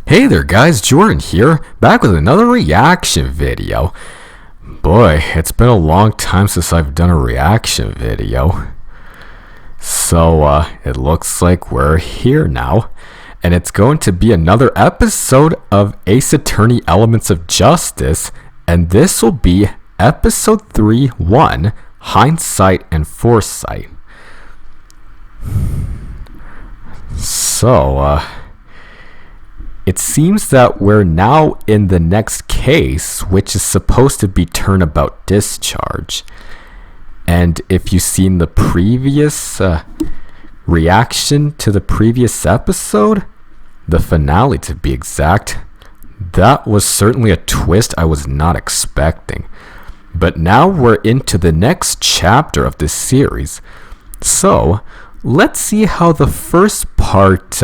Hey there guys, Jordan here, back with another reaction video. Boy, it's been a long time since I've done a reaction video. So, it looks like we're here now. And it's going to be another episode of Ace Attorney Elements of Justice. And this will be episode 3-1, Hindsight and Foresight. So, it seems that we're now in the next case, which is supposed to be turnabout discharge. And if you've seen the previous reaction to the previous episode, the finale to be exact, that was certainly a twist I was not expecting. But now we're into the next chapter of this series. So, let's see how the first part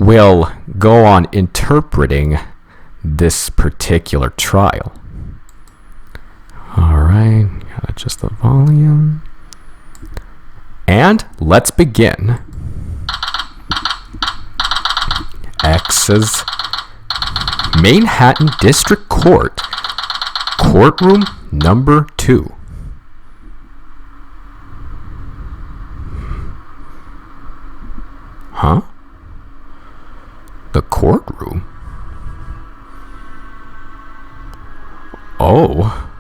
will go on interpreting this particular trial. Alright, gotta adjust the volume. And let's begin. X's Manhattan District Court, courtroom number 2. Huh? The courtroom? Oh.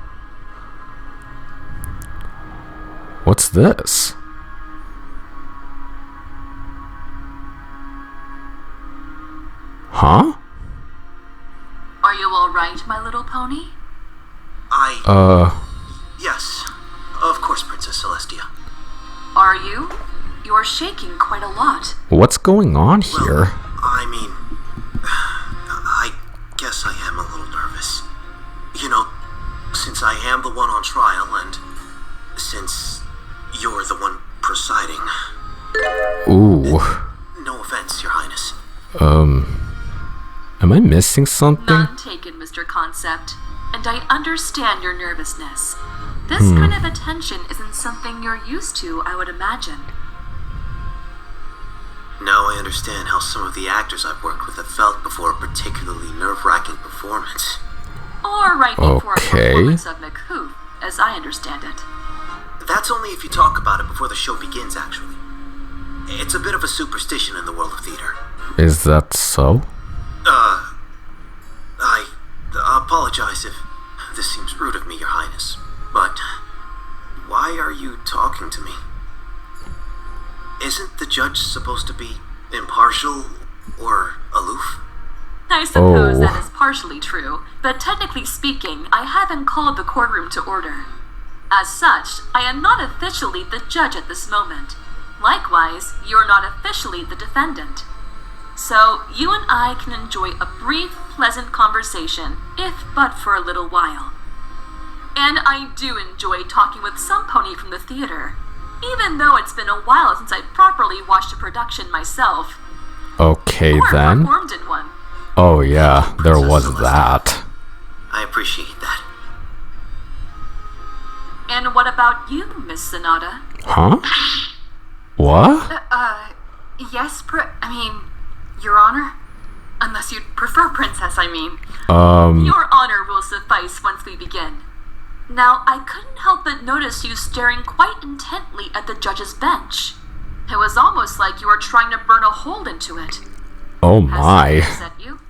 What's this? Huh? Are you all right, my little pony? Yes. Of course, Princess Celestia. Are you? You're shaking quite a lot. What's going on here? I guess I am a little nervous. You know, since I am the one on trial and since you're the one presiding. Ooh. No offense, Your Highness. Am I missing something? None taken, Mr. Concept. And I understand your nervousness. This kind of attention isn't something you're used to, I would imagine. Now I understand how some of the actors I've worked with have felt before a particularly nerve-wracking performance. Or right before a Okay. performance of McHoof, as I understand it. That's only if you talk about it before the show begins, actually. It's a bit of a superstition in the world of theater. Is that so? I apologize if this seems rude of me, Your Highness, but why are you talking to me? Isn't the judge supposed to be impartial or aloof? I suppose Oh. that is partially true, but technically speaking, I haven't called the courtroom to order. As such, I am not officially the judge at this moment. Likewise, you're not officially the defendant. So, you and I can enjoy a brief, pleasant conversation, if but for a little while. And I do enjoy talking with some pony from the theater, even though it's been a while since I properly watched a production myself, Okay or then. performed in one. Oh yeah, there was that. I appreciate that. And what about you, Miss Sonata? Huh? What? Yes, Your Honor? Unless you'd prefer Princess, Your Honor will suffice once we begin. Now, I couldn't help but notice you staring quite intently at the judge's bench. It was almost like you were trying to burn a hole into it. Oh Has my. it upset you?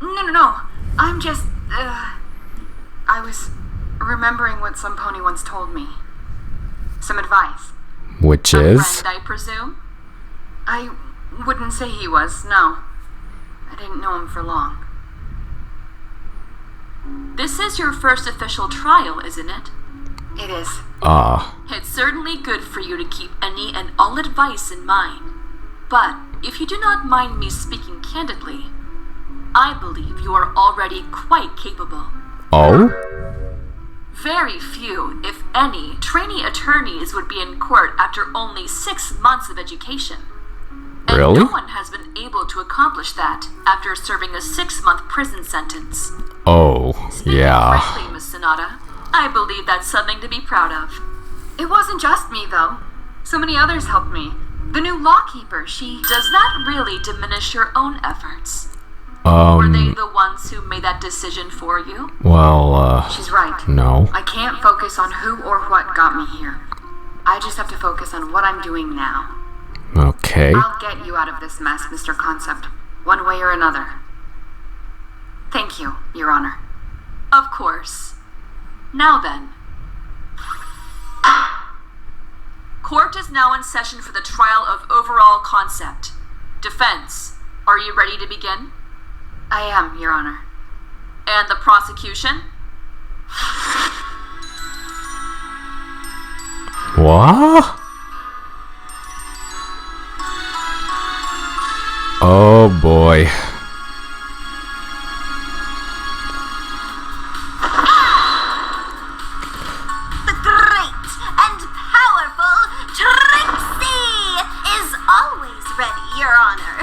No. I'm just, I was remembering what some pony once told me. Some advice. Which A is? friend, I presume? I wouldn't say he was, no. I didn't know him for long. This is your first official trial, isn't it? It is. It's certainly good for you to keep any and all advice in mind. But if you do not mind me speaking candidly, I believe you are already quite capable. Oh? Very few, if any, trainee attorneys would be in court after only 6 months of education. And Really? no one has been able to accomplish that after serving a 6-month prison sentence. Oh, Speaking yeah. frankly, Miss Sonata, I believe that's something to be proud of. It wasn't just me, though. So many others helped me. The new lawkeeper, she... Does that really diminish your own efforts? Were they the ones who made that decision for you? Well, She's right. no. I can't focus on who or what got me here. I just have to focus on what I'm doing now. Okay. I'll get you out of this mess, Mr. Concept, one way or another. Thank you, Your Honor. Of course. Now then. Court is now in session for the trial of overall concept. Defense, are you ready to begin? I am, Your Honor. And the prosecution? What? Oh boy. The great and powerful Trixie is always ready, Your Honor.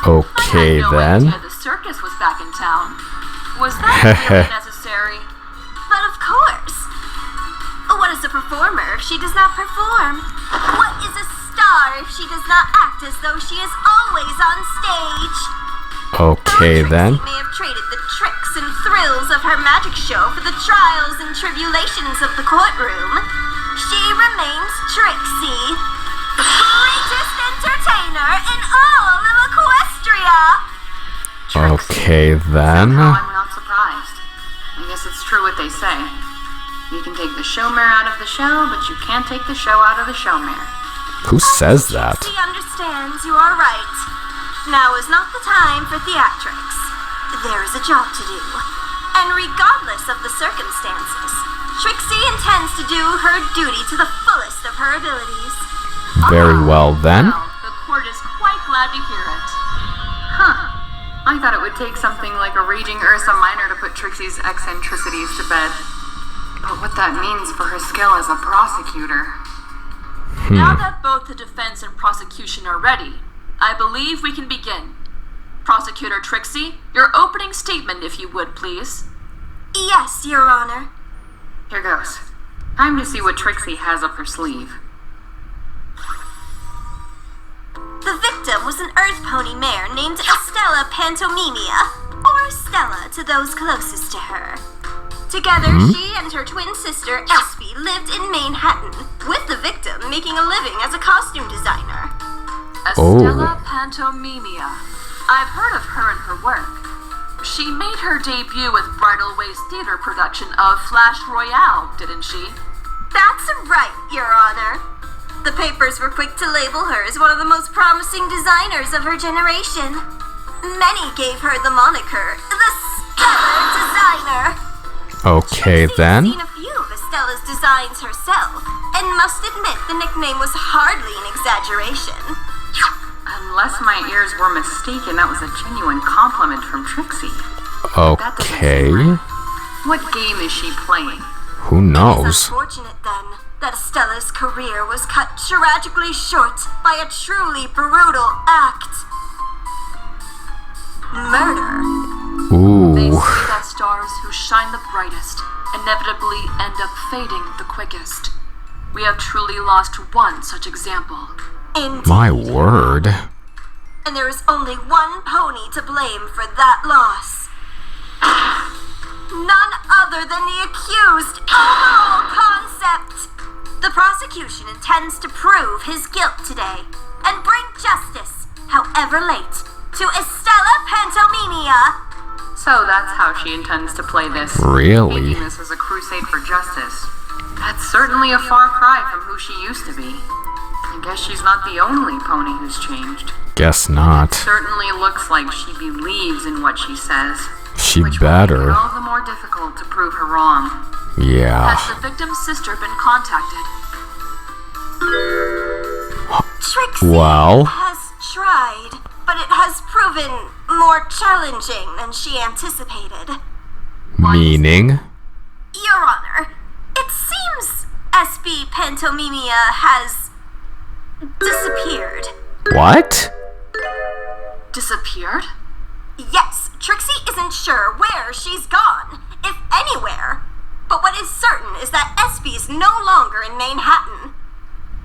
Okay I had no then. idea the circus was back in town. Was that really necessary? But of course. What is a performer if she does not perform? What is a star if she does not act as though she is always on stage? Okay Trixie then. may have traded the tricks and thrills of her magic show for the trials and tribulations of the courtroom. She remains Trixie, the greatest entertainer in all of Equestria. Okay then. Somehow I'm not surprised. I guess it's true what they say. You can take the showmare out of the show, but you can't take the show out of the showmare. Who says that? Trixie understands you are right. Now is not the time for theatrics. There is a job to do. And regardless of the circumstances, Trixie intends to do her duty to the fullest of her abilities. Very well then. Well, the court is quite glad to hear it. Huh. I thought it would take something like a raging Ursa Minor to put Trixie's eccentricities to bed. But what that means for her skill as a prosecutor... Now that both the defense and prosecution are ready, I believe we can begin. Prosecutor Trixie, your opening statement, if you would, please. Yes, Your Honor. Here goes. Time to see what Trixie has up her sleeve. The victim was an Earth Pony mare named Estella Pantomimia, or Stella to those closest to her. Together, she and her twin sister, Espy, lived in Manhattan, with the victim making a living as a costume designer. Estella Pantomimia. I've heard of her and her work. She made her debut with Bridal Way's theater production of Flash Royale, didn't she? That's right, Your Honor. The papers were quick to label her as one of the most promising designers of her generation. Many gave her the moniker, the Stellar Designer. Okay then. She's seen a few of Estella's designs herself, and must admit the nickname was hardly an exaggeration. Unless my ears were mistaken, that was a genuine compliment from Trixie. That doesn't Okay. seem right. What game is she playing? Who It's knows? unfortunate, then, that Estella's career was cut tragically short by a truly brutal act. Murder. They Ooh. say that stars who shine the brightest inevitably end up fading the quickest. We have truly lost one such example. Indeed. My word. And there is only one pony to blame for that loss. None other than the accused overall concept. The prosecution intends to prove his guilt today and bring justice, however late, to Estella Pantomimia. So that's how she intends to play this. Really? Making this as a crusade for justice. That's certainly a far cry from who she used to be. I guess she's not the only pony who's changed. Guess not. Certainly looks like she believes in what she says. She which will make it better. all the more difficult to prove her wrong. Yeah. Has the victim's sister been contacted? Trixie Well. has tried, but it has proven more challenging than she anticipated. Meaning? Your Honor, it seems SB Pantomimia has disappeared. What? Disappeared? Yes, Trixie isn't sure where she's gone, if anywhere. But what is certain is that SB is no longer in Manhattan.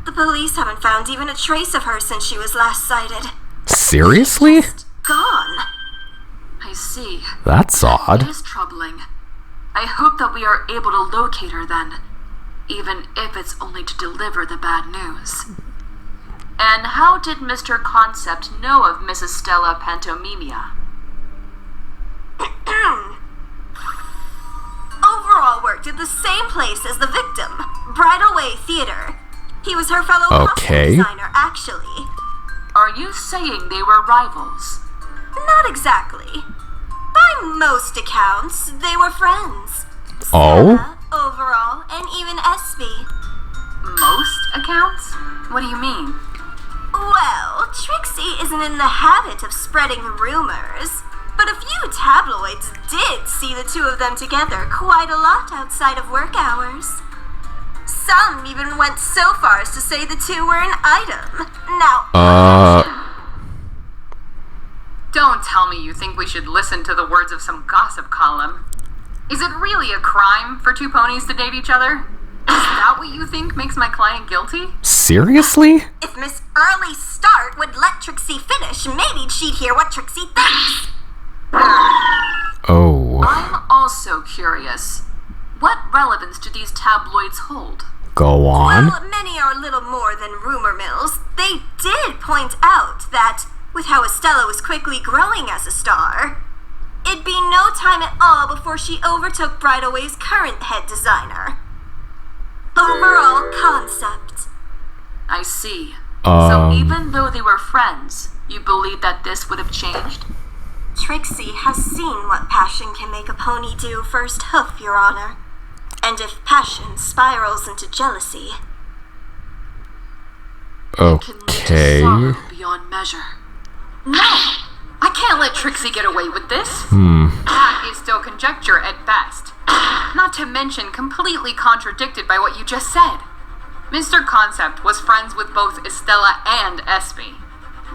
The police haven't found even a trace of her since she was last sighted. Seriously? Gone. I see. That's It odd. is troubling. I hope that we are able to locate her then, even if it's only to deliver the bad news. And how did Mr. Concept know of Mrs. Stella Pantomimia? Overall worked at the same place as the victim, Bridal Way Theater. He was her fellow Okay. costume designer, actually. Are you saying they were rivals? Not exactly. By most accounts, they were friends. Oh? Stella, Overall, and even Espy. Most accounts? What do you mean? Well, Trixie isn't in the habit of spreading rumors, but a few tabloids did see the two of them together quite a lot outside of work hours. Some even went so far as to say the two were an item. Now, Don't tell me you think we should listen to the words of some gossip column. Is it really a crime for two ponies to date each other? Is that what you think makes my client guilty? Seriously? if Miss Early Start would let Trixie finish, maybe she'd hear what Trixie thinks. Oh. I'm also curious. What relevance do these tabloids hold? Go on. Well, many are little more than rumor mills. They did point out that, with how Estella was quickly growing as a star, it'd be no time at all before she overtook Bridal Way's current head designer. Overall Concept. I see. So Um. even though they were friends, you believe that this would have changed? Trixie has seen what passion can make a pony do first hoof, Your Honor. And if passion spirals into jealousy, Can lead to Okay. sorrow beyond measure. No! I can't let Trixie get away with this. That is still conjecture at best. Not to mention completely contradicted by what you just said. Mr. Concept was friends with both Estella and Espy.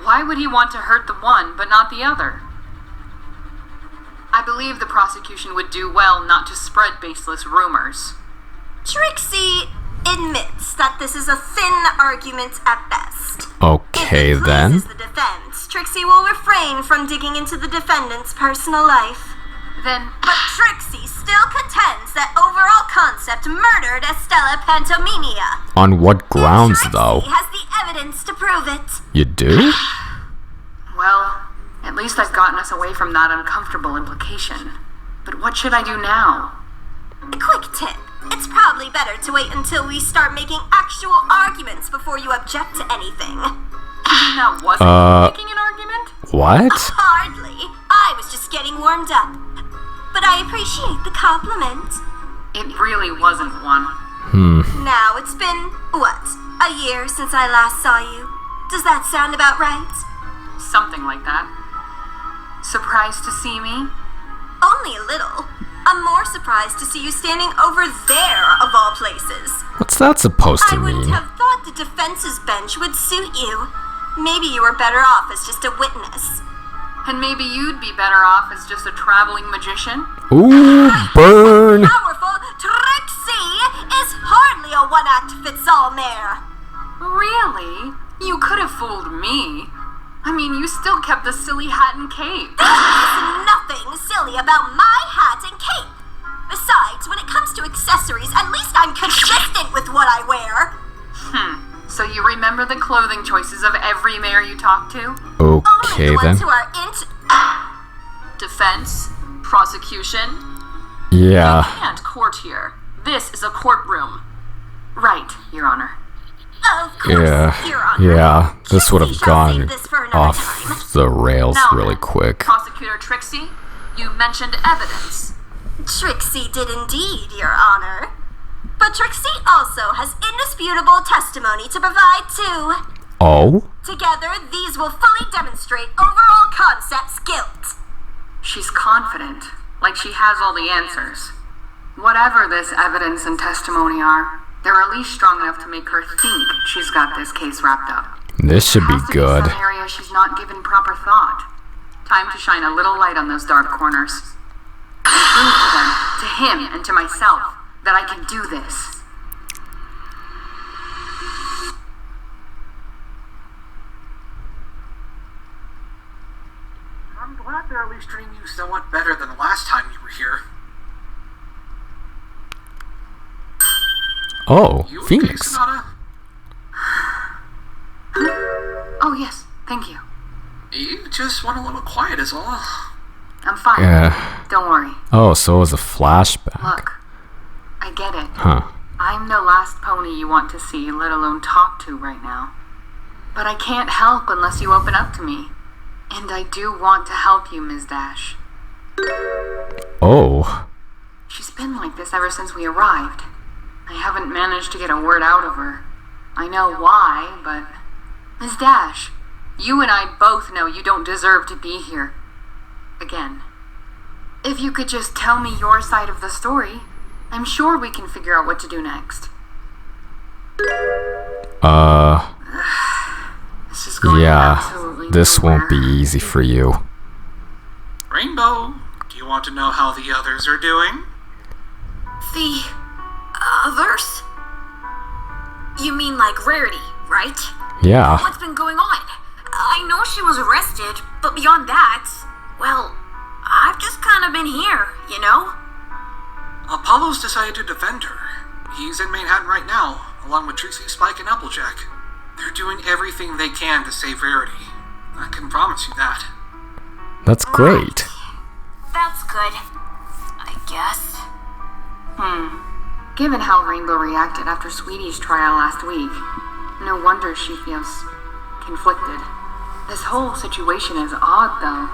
Why would he want to hurt the one but not the other? I believe the prosecution would do well not to spread baseless rumors. Trixie admits that this is a thin argument at best. Okay If it then. pleases the defense, Trixie will refrain from digging into the defendant's personal life. Then, But Trixie still contends that Overall Concept murdered Estella Pantomimia. On what grounds Trixie though? has the evidence to prove it. You do? well, at least I've gotten us away from that uncomfortable implication. But what should I do now? A quick tip. It's probably better to wait until we start making actual arguments before you object to anything. You mean that wasn't making an argument? What? Hardly. I was just getting warmed up. But I appreciate the compliment. It really wasn't one. Now, it's been, what, a year since I last saw you? Does that sound about right? Something like that. Surprised to see me? Only a little. I'm more surprised to see you standing over there, of all places. What's that supposed I to wouldn't mean? have thought the defense's bench would suit you. Maybe you were better off as just a witness. And maybe you'd be better off as just a traveling magician? Ooh, burn! Powerful Trixie is hardly a one-act-fits-all mare. Really? You could have fooled me. I mean, you still kept the silly hat and cape. There's nothing silly about my hat and cape. Besides, when it comes to accessories, at least I'm consistent with what I wear. So you remember the clothing choices of every mare you talk to? Only Okay the then. ones who are into... Defense? Prosecution? Yeah. Can't court here. This is a courtroom. Right, Your Honor. Of course, Your Honor. Yeah. This would have Trixie shall save gone this for another time. off the rails Now really then, quick. Prosecutor Trixie, you mentioned evidence. Trixie did indeed, Your Honor. But Trixie also has indisputable testimony to provide, too. Oh? Together, these will fully demonstrate Overall Concept's guilt. She's confident, like she has all the answers. Whatever this evidence and testimony are, they're at least strong enough to make her think she's got this case wrapped up. This should be Has to good. Some area she's not given proper thought. Time to shine a little light on those dark corners. Prove to them, to him and to myself, that I can do this. thought they're at least treating you somewhat better than the last time you were here. Oh, You okay, Phoenix. Sonata? Oh, yes, thank you. You just went a little quiet is all. I'm fine. Yeah. Don't worry. Oh, so it was a flashback. Look, I get it. Huh. I'm the last pony you want to see, let alone talk to right now. But I can't help unless you open up to me. And I do want to help you, Ms. Dash. Oh. She's been like this ever since we arrived. I haven't managed to get a word out of her. I know why, but... Ms. Dash, you and I both know you don't deserve to be here. Again. If you could just tell me your side of the story, I'm sure we can figure out what to do next. This is going Yeah. absolutely This won't be nowhere. easy for you. Rainbow, do you want to know how the others are doing? The others? You mean like Rarity, right? Yeah. What's been going on? I know she was arrested, but beyond that, well, I've just kind of been here, you know? Apollo's decided to defend her. He's in Manhattan right now, along with Trixie, Spike, and Applejack. They're doing everything they can to save Rarity. I can promise you that. That's great. That's good. I guess. Given how Rainbow reacted after Sweetie's trial last week, no wonder she feels conflicted. This whole situation is odd, though.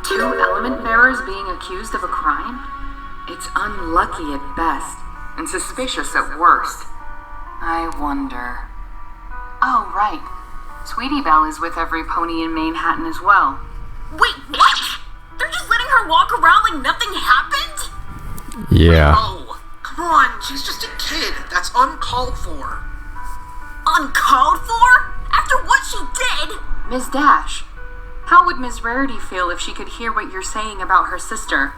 2 element bearers being accused of a crime? It's unlucky at best, and suspicious at worst. I wonder... Oh, right. Sweetie Belle is with every pony in Manhattan as well. Wait, what? They're just letting her walk around like nothing happened? Yeah. Oh, come on, she's just a kid. That's uncalled for. Uncalled for? After what she did? Ms. Dash, how would Miss Rarity feel if she could hear what you're saying about her sister?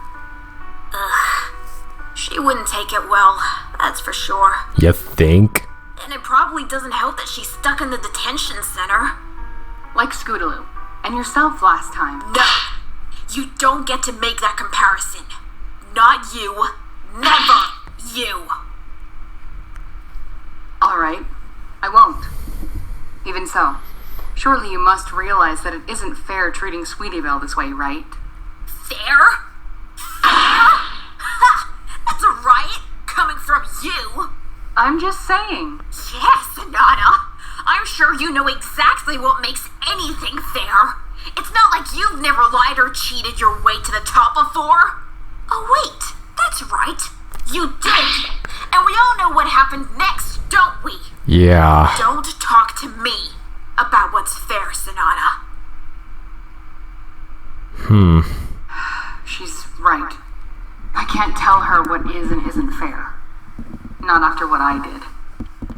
She wouldn't take it well, that's for sure. You think? And it probably doesn't help that she's stuck in the detention center. Like Scootaloo, and yourself last time. No, you don't get to make that comparison. Not you. Never you. Alright, I won't. Even so, surely you must realize that it isn't fair treating Sweetie Belle this way, right? Fair? Fair? Ha! That's a riot coming from you. I'm just saying. Yes, Sonata. I'm sure you know exactly what makes anything fair. It's not like you've never lied or cheated your way to the top before. Oh, wait. That's right. You did. And we all know what happened next, don't we? Yeah. Don't talk to me about what's fair, Sonata. She's right. I can't tell her what is and isn't fair. Not after what I did.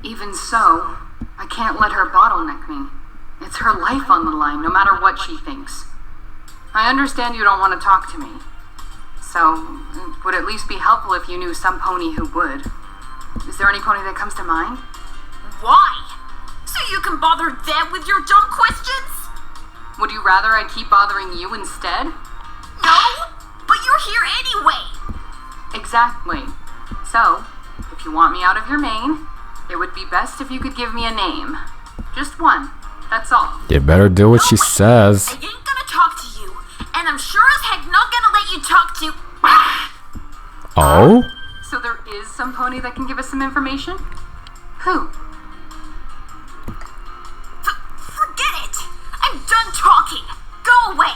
Even so, I can't let her bottleneck me. It's her life on the line, no matter what she thinks. I understand you don't want to talk to me. So, it would at least be helpful if you knew some pony who would. Is there any pony that comes to mind? Why? So you can bother them with your dumb questions? Would you rather I keep bothering you instead? No, but you're here anyway. Exactly. So, if you want me out of your mane, it would be best if you could give me a name. Just one. That's all. You better do what she No way. says. I ain't gonna talk to you, and I'm sure as heck not gonna let you talk to... Oh? So there is some pony that can give us some information? Who? Forget it. I'm done talking. Go away.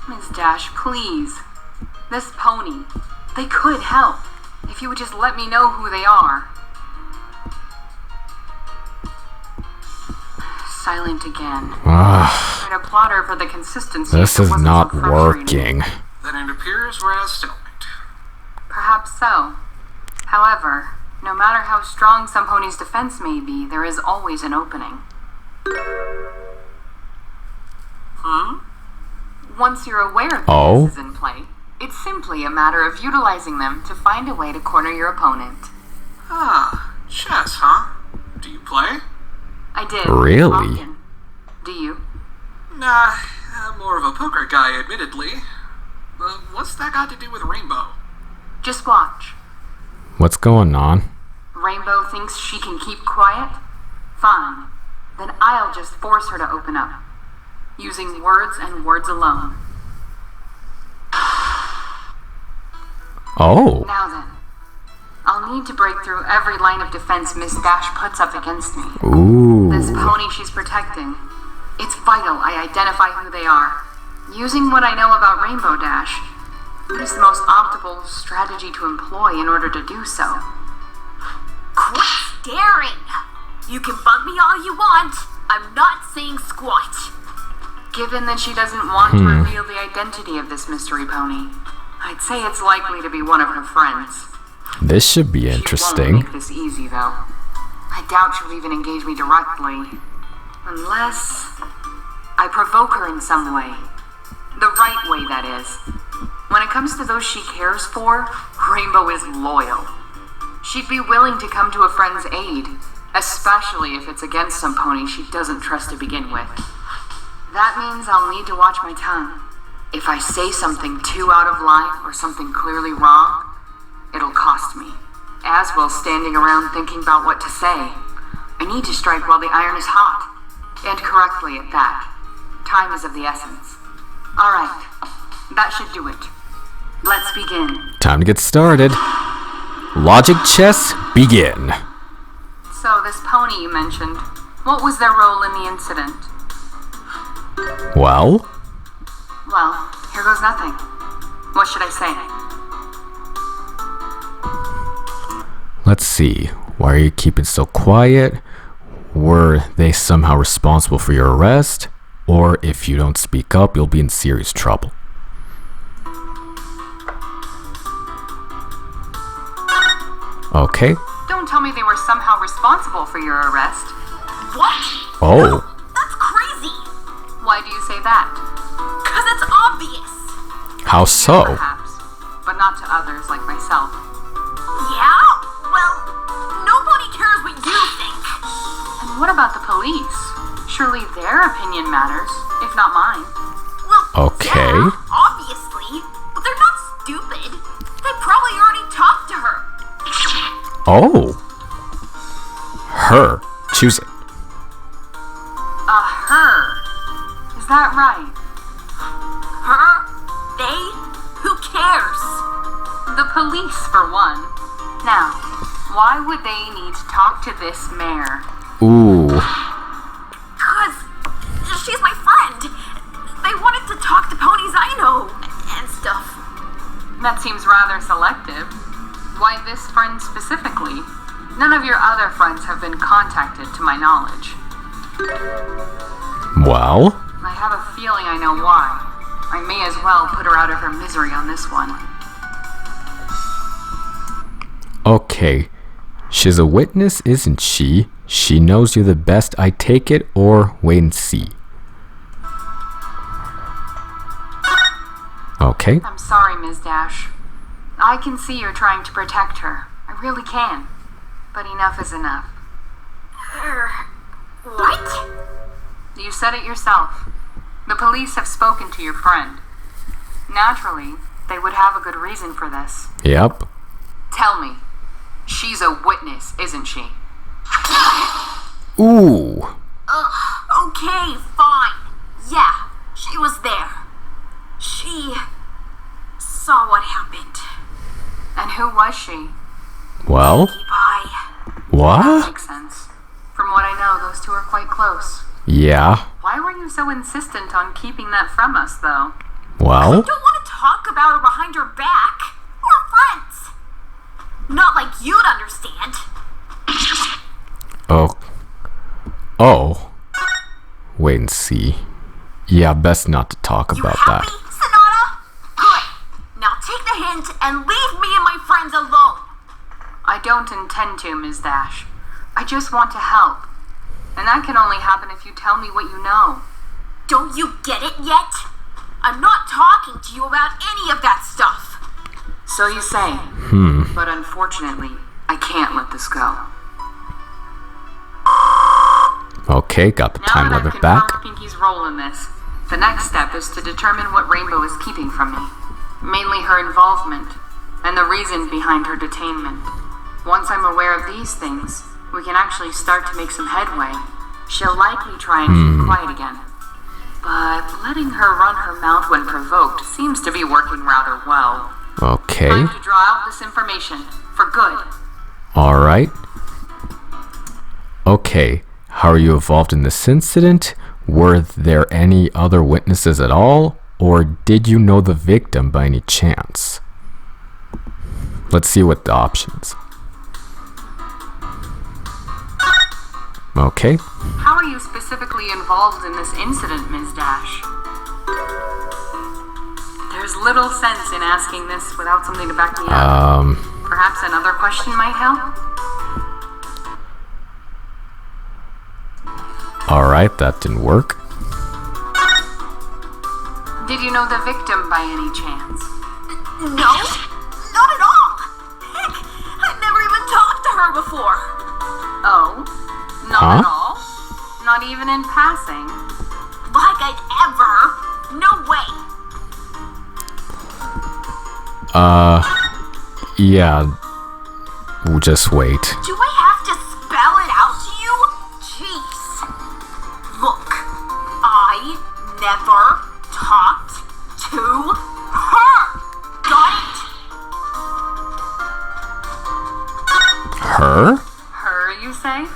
Ms. Dash, please. This pony. They could help. If you would just let me know who they are. Silent again. Ah, Tried to plot her for the consistency. this if it is wasn't not so frustrating. working. Then it appears we're at a stalemate. Perhaps so. However, no matter how strong some pony's defense may be, there is always an opening. Once you're aware that Oh? this is in play, it's simply a matter of utilizing them to find a way to corner your opponent. Ah, chess, huh? Do you play? I did. Really? Often. Do you? Nah, I'm more of a poker guy, admittedly. What's that got to do with Rainbow? Just watch. What's going on? Rainbow thinks she can keep quiet? Fine. Then I'll just force her to open up. Using words and words alone. Oh. Now then. I'll need to break through every line of defense Miss Dash puts up against me. Ooh. This pony she's protecting. It's vital I identify who they are. Using what I know about Rainbow Dash, what is the most optimal strategy to employ in order to do so? Quit staring! You can bug me all you want. I'm not saying squat. Given that she doesn't want to reveal the identity of this mystery pony, I'd say it's likely to be one of her friends. This should be She interesting. won't make this easy, though. I doubt she'll even engage me directly. Unless I provoke her in some way. The right way, that is. When it comes to those she cares for, Rainbow is loyal. She'd be willing to come to a friend's aid, especially if it's against some pony she doesn't trust to begin with. That means I'll need to watch my tongue. If I say something too out of line or something clearly wrong, it'll cost me. As well standing around thinking about what to say. I need to strike while the iron is hot. And correctly at that. Time is of the essence. Alright, that should do it. Let's begin. Time to get started. Logic chess, begin. So, this pony you mentioned, what was their role in the incident? Well, Well, here goes nothing. What should I say? let's see. Why are you keeping so quiet? Were they somehow responsible for your arrest? Or if you don't speak up, you'll be in serious trouble. Okay. Don't tell me they were somehow responsible for your arrest. What? Oh. That's crazy! Why do you say that? Cause it's obvious! How so? Perhaps, but not to others like myself. Yeah? Well, nobody cares what you think. And what about the police? Surely their opinion matters, if not mine. Well, Okay. yeah, obviously. But they're not stupid. They probably already talked to her. Oh. Her. Choose it. Her. Is that right? Her? They? Who cares? The police, for one. Now, why would they need to talk to this mayor? Ooh. Cause she's my friend. They wanted to talk to ponies I know and stuff. That seems rather selective. Why this friend specifically? None of your other friends have been contacted, to my knowledge. Well, I have a feeling I know why. I may as well put her out of her misery on this one. okay. She's a witness, isn't she? She knows you're the best. I take it, or wait and see. Okay. I'm sorry, Ms. Dash. I can see you're trying to protect her. I really can. But enough is enough. What? You said it yourself. The police have spoken to your friend. Naturally, they would have a good reason for this. Yep. Tell me, she's a witness, isn't she? Ooh. Okay, fine. Yeah, she was there. She saw what happened. And who was she? Well, what? Makes sense. From what I know, those two are quite close. Yeah. Why were you so insistent on keeping that from us, though? Well, Don't want to talk about her behind her back. We're friends. Not like you'd understand. oh. Wait and see. Yeah, best not to talk You about happy, that. Sonata? Good. Now take the hint and leave me and my friends alone. I don't intend to, Ms. Dash. I just want to help. And that can only happen if you tell me what you know. Don't you get it yet? I'm not talking to you about any of that stuff. So you say. But unfortunately, I can't let this go. Okay, got the Now time that I've limit back. confirmed Pinky's role in this, The next step is to determine what Rainbow is keeping from me. Mainly her involvement, and the reason behind her detainment. Once I'm aware of these things, we can actually start to make some headway. She'll likely try and keep quiet again. But letting her run her mouth when provoked seems to be working rather well. Okay. Time to draw out this information, for good. Alright. Okay. How are you involved in this incident? Were there any other witnesses at all? Or did you know the victim by any chance? Let's see what the options. Okay. How are you specifically involved in this incident, Ms. Dash? There's little sense in asking this without something to back me up. Perhaps another question might help? Alright, that didn't work. Did you know the victim by any chance? No, not at all. Heck, I've never even talked to her before. Oh? Not at all? Not even in passing? Like I'd ever. No way. Yeah. Just wait. Do I have to spell it out to you? Jeez. Look, I never talked to her. Got it? Her? Her, you say?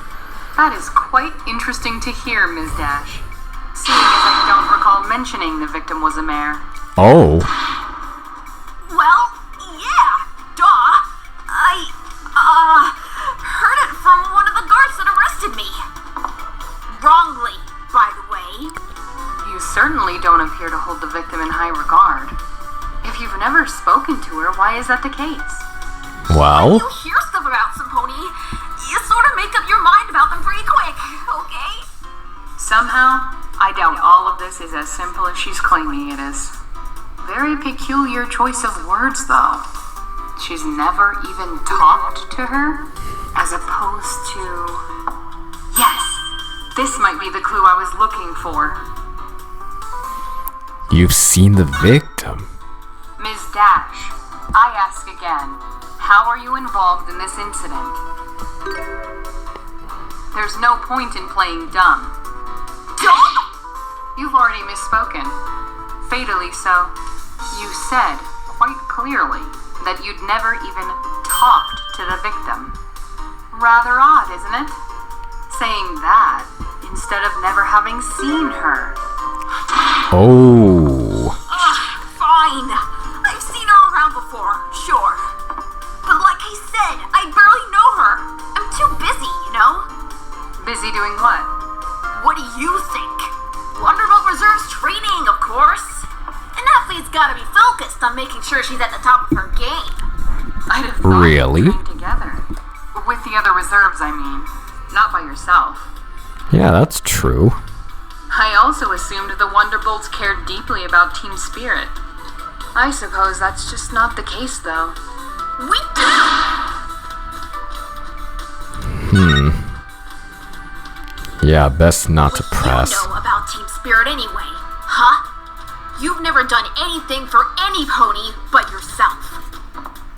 That is quite interesting to hear, Ms. Dash. Seeing as I don't recall mentioning the victim was a mare. Oh. Well, yeah, duh. I, heard it from one of the guards that arrested me. Wrongly, by the way. You certainly don't appear to hold the victim in high regard. If you've never spoken to her, why is that the case? Well. When you hear stuff about some pony, you sort of make up your mind about them pretty quick, okay? Somehow, I doubt all of this is as simple as she's claiming it is. Very peculiar choice of words, though. She's never even talked to her, as opposed to... Yes, this might be the clue I was looking for. You've seen the victim. Ms. Dash, I ask again, how are you involved in this incident? There's no point in playing dumb. Dumb? You've already misspoken. Fatally so. You said, quite clearly, that you'd never even talked to the victim. Rather odd, isn't it? Saying that, instead of never having seen her. Oh. Fine. I've seen her around before, sure. But like I said, I barely know her. I'm too busy, you know? Busy doing what? What do you think? Wonderbolt Reserve's training, of course. An athlete's gotta be focused on making sure she's at the top of her game. I'd have thought Really? you trained together. With the other reserves, I mean. Not by yourself. Yeah, that's true. I also assumed the Wonderbolts cared deeply about team spirit. I suppose that's just not the case, though. We do! Yeah, best not to press. What do you know about team spirit anyway, huh? You've never done anything for any pony but yourself.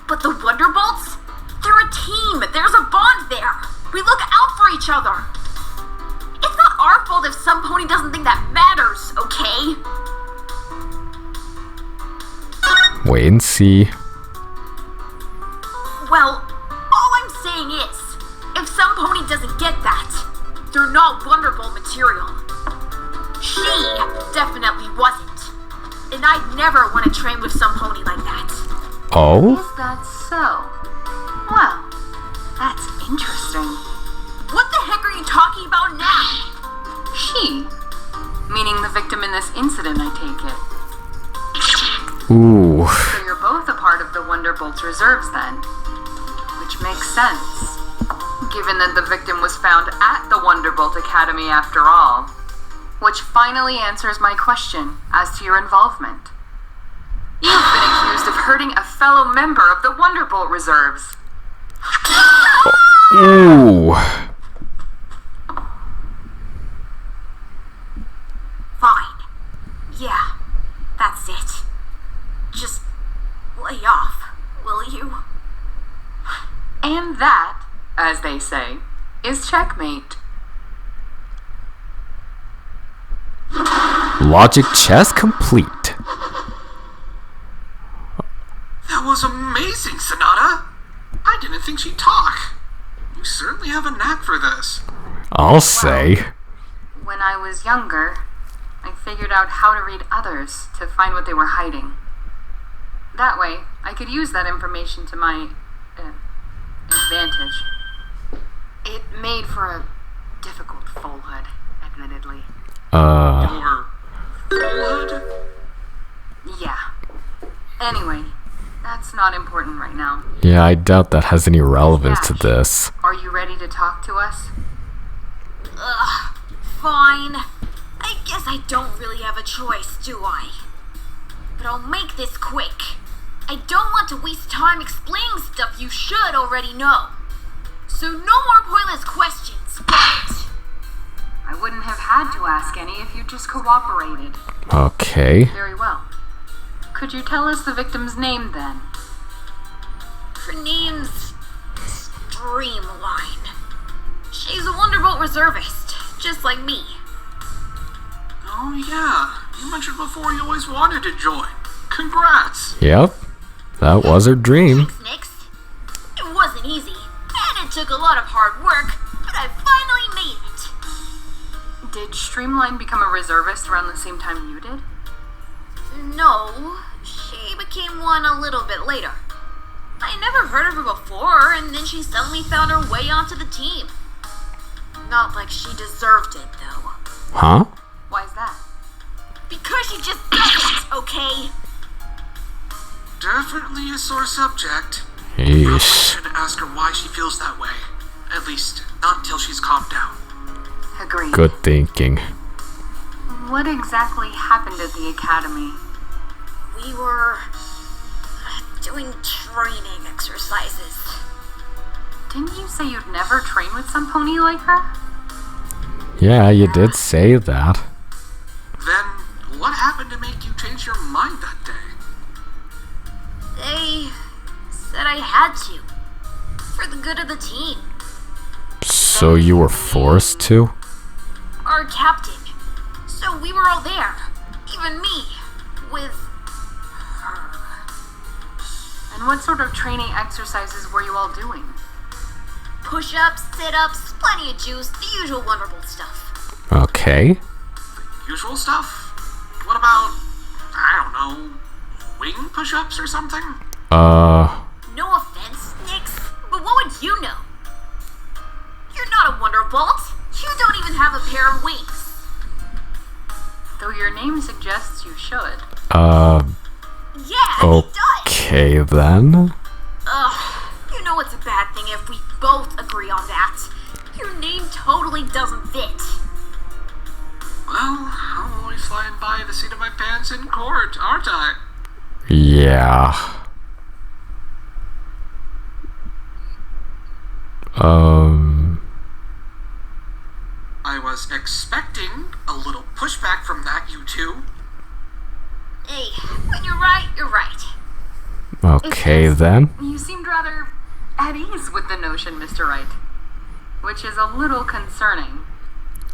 But the Wonderbolts? They're a team. There's a bond there. We look out for each other. It's not our fault if some pony doesn't think that matters, okay? Wait and see. Well, all I'm saying is, if some pony doesn't get that, they're not Wonderbolt material. She definitely wasn't. And I'd never want to train with some pony like that. Oh? Is that so? Well, that's interesting. What the heck are you talking about now? She? Meaning the victim in this incident, I take it. Ooh. So you're both a part of the Wonderbolt's reserves then. Which makes sense. Given that the victim was found at the Wonderbolt Academy after all. Which finally answers my question as to your involvement. You've been accused of hurting a fellow member of the Wonderbolt reserves. Ooh. Fine. it. Just lay off, will you? And that, as they say, is checkmate. Logic chess complete. That was amazing, Sonata! I didn't think she'd talk. You certainly have a knack for this. I'll say. When I was younger, I figured out how to read others to find what they were hiding. That way, I could use that information to my advantage. It made for a difficult foalhood, admittedly. Or foalhood? Yeah. Anyway, that's not important right now. Yeah, I doubt that has any relevance to Dash, this. Are you ready to talk to us? Ugh, fine. I guess I don't really have a choice, do I? But I'll make this quick. I don't want to waste time explaining stuff you should already know. So no more pointless questions, but... I wouldn't have had to ask any if you just cooperated. Okay. Very well. Could you tell us the victim's name then? Her name's Streamline. She's a Wonderbolt reservist, just like me. Oh yeah, you mentioned before you always wanted to join. Congrats! Yep. That was her dream. Thanks, Nix. It wasn't easy, and it took a lot of hard work, but I finally made it. Did Streamline become a reservist around the same time you did? No, she became one a little bit later. I never heard of her before, and then she suddenly found her way onto the team. Not like she deserved it, though. Huh? Why's that? Because she just doesn't, okay? Definitely a sore subject. Yeesh. Probably shouldn't ask her why she feels that way. At least, not until she's calmed down. Agreed. Good thinking. What exactly happened at the academy? We were doing training exercises. Didn't you say you'd never train with some pony like her? Yeah, you did say that. Then, what happened to make you change your mind that day? They said I had to. For the good of the team. So you were forced to? Our captain. So we were all there. Even me. With her. And what sort of training exercises were you all doing? Push-ups, sit-ups, plenty of juice, the usual Wonderbolt stuff. Okay. Usual stuff? What about, I don't know, wing push-ups or something? No offense, Nix, but what would you know? You're not a Wonderbolt. You don't even have a pair of wings. Though your name suggests you should. Yeah, it does. Okay then. Ugh, you know it's a bad thing if we both agree on that. Your name totally doesn't fit. Well, I'm always flying by the seat of my pants in court, aren't I? Yeah. I was expecting a little pushback from that, you two. Hey, when you're right, you're right. Okay It's just- then. You seemed rather at ease with the notion, Mr. Wright. Which is a little concerning.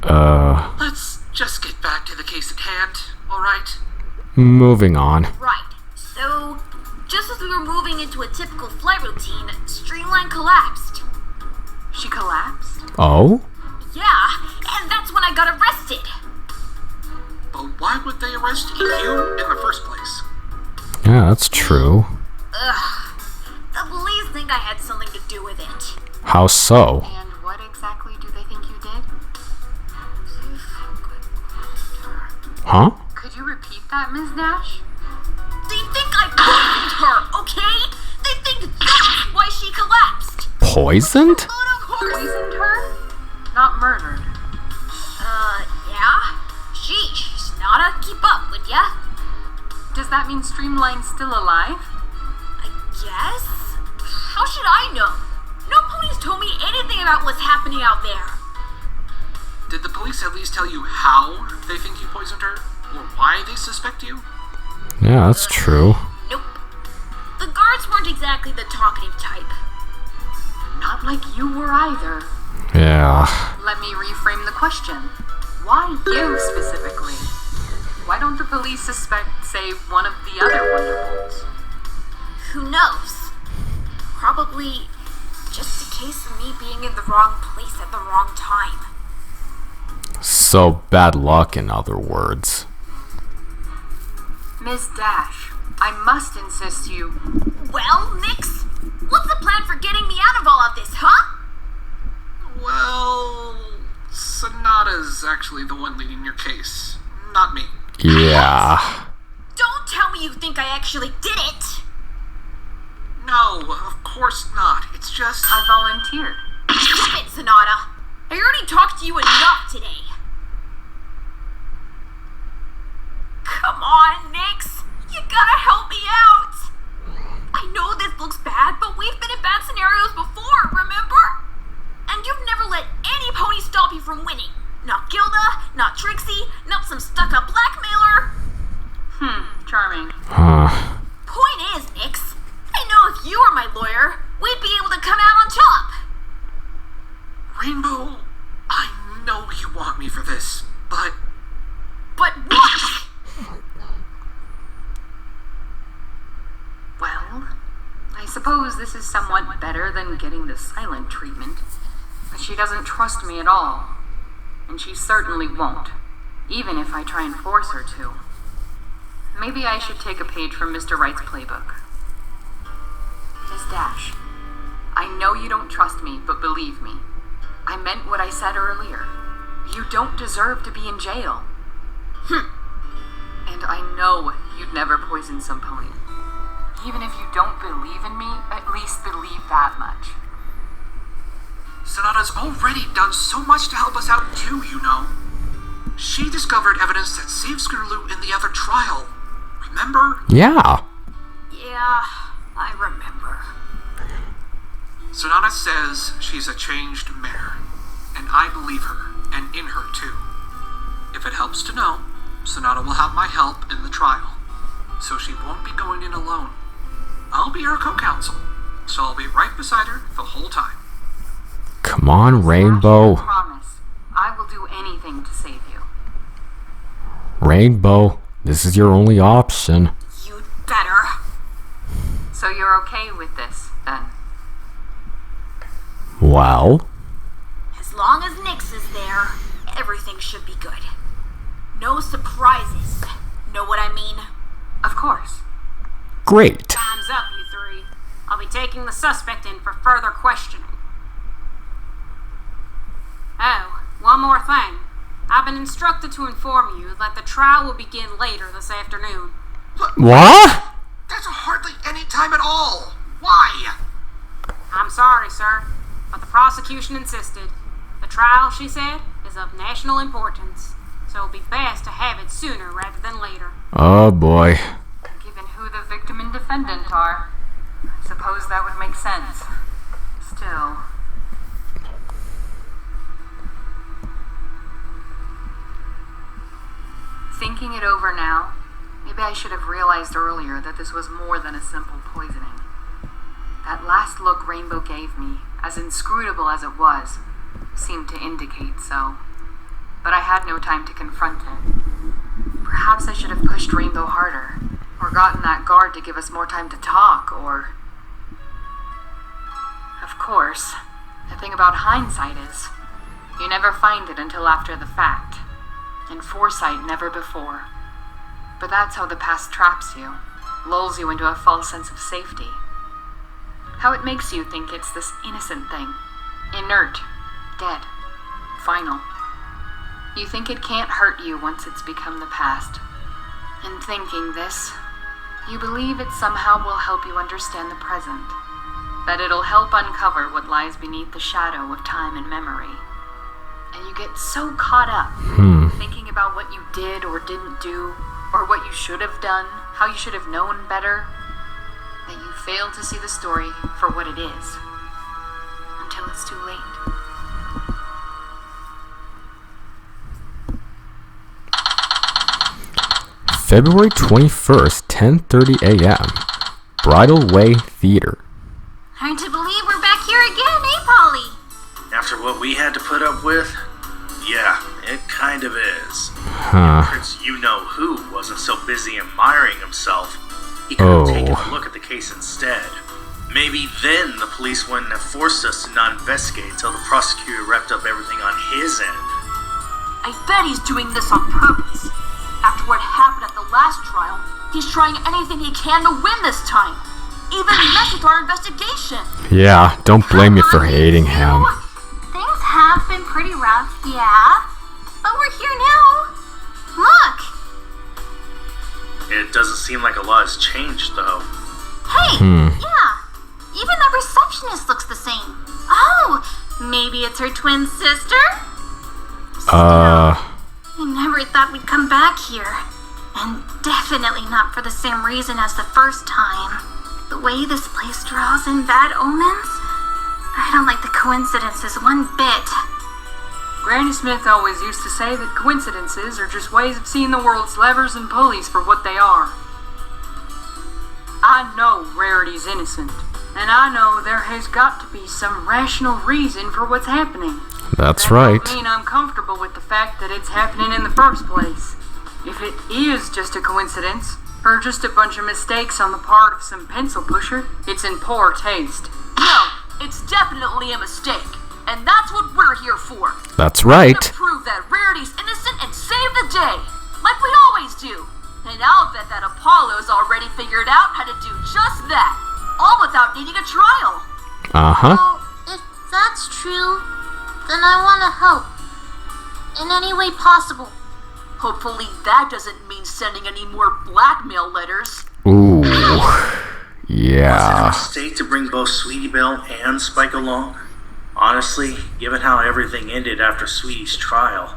Let's just get back to the case at hand, alright? Moving on. Right. So, just as we were moving into a typical flight routine, Streamline collapsed. She collapsed? Oh? Yeah, and that's when I got arrested. But why would they arrest you in the first place? Yeah, that's true. Ugh. The police think I had something to do with it. How so? And what exactly do they think you did? Huh? Could you repeat that, Ms. Nash? They think I poisoned her, okay? They think that's why she collapsed. Poisoned? But of course. Poisoned her? Not murdered. Yeah? Sheesh, Sonata, keep up, would ya? Does that mean Streamline's still alive? I guess? How should I know? No ponies told me anything about what's happening out there. Did the police at least tell you how they think you poisoned her? Or why they suspect you? Yeah, that's true. Nope. The guards weren't exactly the talkative type. Not like you were either. Yeah. Let me reframe the question. Why you specifically? Why don't the police suspect, say, one of the other Wonderbolts? Who knows? Probably just a case of me being in the wrong place at the wrong time. So bad luck, in other words. Ms. Dash, I must insist you... Well, Nix, what's the plan for getting me out of all of this, huh? Well, Sonata's actually the one leading your case, not me. Yeah. Don't tell me you think I actually did it! No, of course not. It's just... I volunteered. Stop it, Sonata! I already talked to you enough today. Come on, Nix! You gotta help me out! I know this looks bad, but we've been in bad scenarios before, remember? And you've never let any pony stop you from winning. Not Gilda, not Trixie, not some stuck-up blackmailer. Charming. Point is, Nix, I know if you were my lawyer, we'd be able to come out on top. Rainbow, I know you want me for this, but... But what? Well, I suppose this is somewhat better than getting the silent treatment. But she doesn't trust me at all. And she certainly won't, even if I try and force her to. Maybe I should take a page from Mr. Wright's playbook. Miss Dash, I know you don't trust me, but believe me, I meant what I said earlier. You don't deserve to be in jail. And I know you'd never poison some pony. Even if you don't believe in me, at least believe that much. Sonata's already done so much to help us out too, you know. She discovered evidence that saved Scootaloo in the other trial. Remember? Yeah. Yeah, I remember. Sonata says she's a changed mare. And I believe her, and in her too. If it helps to know, Sonata will have my help in the trial. So she won't be going in alone. I'll be her co-counsel, so I'll be right beside her the whole time. Come on, Rainbow. I promise. I will do anything to save you. Rainbow, this is your only option. You'd better. So you're okay with this, then? Well? As long as Nix is there, everything should be good. No surprises. Know what I mean? Of course. Great. Time's up, you three. I'll be taking the suspect in for further questioning. Oh, one more thing. I've been instructed to inform you that the trial will begin later this afternoon. What? That's hardly any time at all. Why? I'm sorry, sir, but the prosecution insisted. The trial, she said, is of national importance, so it'll be best to have it sooner rather than later. Oh boy. Given who the victim and defendant are, I suppose that would make sense. Still... Thinking it over now, maybe I should have realized earlier that this was more than a simple poisoning. That last look Rainbow gave me, as inscrutable as it was, seemed to indicate so. But I had no time to confront it. Perhaps I should have pushed Rainbow harder, or gotten that guard to give us more time to talk, or... Of course, the thing about hindsight is, you never find it until after the fact. And foresight never before. But that's how the past traps you, lulls you into a false sense of safety. How it makes you think it's this innocent thing, inert, dead, final. You think it can't hurt you once it's become the past. In thinking this, you believe it somehow will help you understand the present, that it'll help uncover what lies beneath the shadow of time and memory. And you get so caught up, thinking about what you did or didn't do, or what you should have done, how you should have known better, that you fail to see the story for what it is, until it's too late. February 21st, 10:30 a.m. Bridal Way Theater. Hard to believe we're back here again, eh, Polly? After what we had to put up with? Yeah, it kind of is. Huh. Prince You-Know-Who wasn't so busy admiring himself, he could have taken a look at the case instead. Maybe then the police wouldn't have forced us to not investigate until the prosecutor wrapped up everything on his end. I bet he's doing this on purpose. After what happened at the last trial, he's trying anything he can to win this time. Even mess with our investigation. Yeah, don't blame me for hating him. Things have been pretty rough, yeah. But we're here now. Look! It doesn't seem like a lot has changed, though. Hey! Yeah! Even the receptionist looks the same. Oh! Maybe it's her twin sister? I never thought we'd come back here. And definitely not for the same reason as the first time. The way this place draws in bad omens? I don't like the coincidences one bit. Granny Smith always used to say that coincidences are just ways of seeing the world's levers and pulleys for what they are. I know Rarity's innocent, and I know there has got to be some rational reason for what's happening. That's That right. don't mean I'm comfortable with the fact that it's happening in the first place. If it is just a coincidence, or just a bunch of mistakes on the part of some pencil pusher, it's in poor taste. No, it's definitely a mistake. And that's what we're here for. That's right. To prove that Rarity's innocent and save the day. Like we always do. And I'll bet that Apollo's already figured out how to do just that. All without needing a trial. Uh-huh. Well, if that's true, then I want to help. In any way possible. Hopefully that doesn't mean sending any more blackmail letters. Ooh. Was it a Yeah. mistake to bring both Sweetie Belle and Spike along? Honestly, given how everything ended after Sweetie's trial,